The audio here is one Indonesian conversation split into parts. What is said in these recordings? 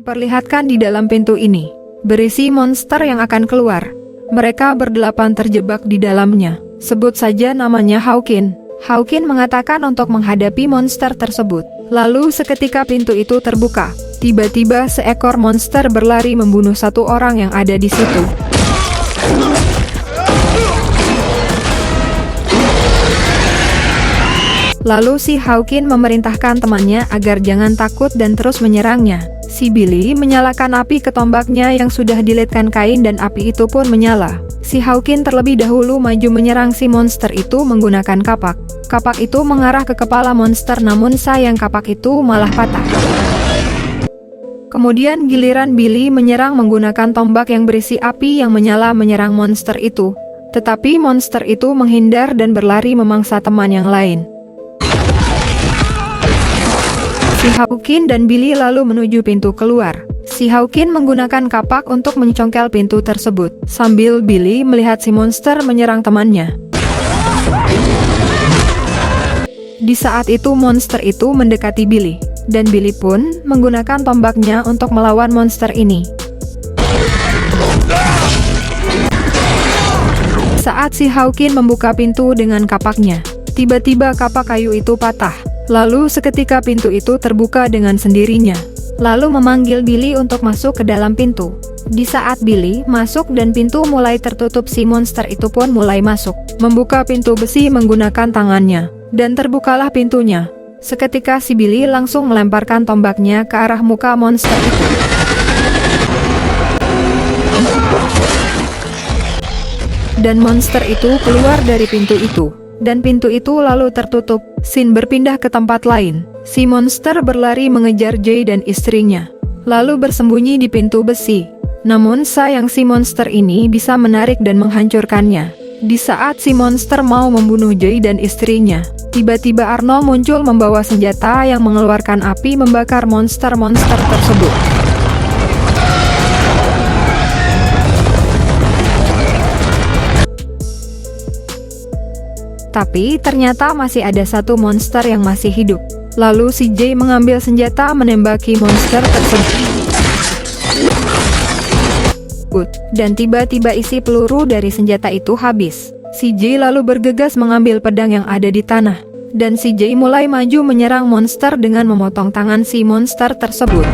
diperlihatkan di dalam pintu ini berisi monster yang akan keluar. Mereka berdelapan terjebak di dalamnya. Sebut saja namanya Hawkin. Hawkin mengatakan untuk menghadapi monster tersebut. Lalu seketika pintu itu terbuka, tiba-tiba seekor monster berlari membunuh satu orang yang ada di situ. Lalu si Hawkin memerintahkan temannya agar jangan takut dan terus menyerangnya. Si Billy menyalakan api ke tombaknya yang sudah dilitkan kain dan api itu pun menyala. Si Hawkin terlebih dahulu maju menyerang si monster itu menggunakan kapak. Kapak itu mengarah ke kepala monster, namun sayang kapak itu malah patah. Kemudian giliran Billy menyerang menggunakan tombak yang berisi api yang menyala menyerang monster itu. Tetapi monster itu menghindar dan berlari memangsa teman yang lain. Si Hawkin dan Billy lalu menuju pintu keluar. Si Hawkin menggunakan kapak untuk mencongkel pintu tersebut, sambil Billy melihat si monster menyerang temannya. Di saat itu monster itu mendekati Billy, dan Billy pun menggunakan tombaknya untuk melawan monster ini. Saat si Hawkin membuka pintu dengan kapaknya, tiba-tiba kapak kayu itu patah. Lalu seketika pintu itu terbuka dengan sendirinya. Lalu memanggil Billy untuk masuk ke dalam pintu. Di saat Billy masuk dan pintu mulai tertutup, si monster itu pun mulai masuk, membuka pintu besi menggunakan tangannya, dan terbukalah pintunya. Seketika si Billy langsung melemparkan tombaknya ke arah muka monster itu. Dan monster itu keluar dari pintu itu. Dan pintu itu lalu tertutup. Scene berpindah ke tempat lain. Si monster berlari mengejar Jay dan istrinya, lalu bersembunyi di pintu besi. Namun sayang si monster ini bisa menarik dan menghancurkannya. Di saat si monster mau membunuh Jay dan istrinya, tiba-tiba Arnold muncul membawa senjata yang mengeluarkan api membakar monster-monster tersebut. Tapi ternyata masih ada satu monster yang masih hidup. Lalu si Jay mengambil senjata menembaki monster tersebut. Dan tiba-tiba isi peluru dari senjata itu habis. Si Jay lalu bergegas mengambil pedang yang ada di tanah. Dan si Jay mulai maju menyerang monster dengan memotong tangan si monster tersebut.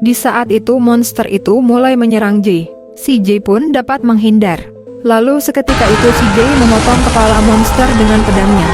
Di saat itu monster itu mulai menyerang Jay. Si Jay pun dapat menghindar. Lalu seketika itu si Jay memotong kepala monster dengan pedangnya.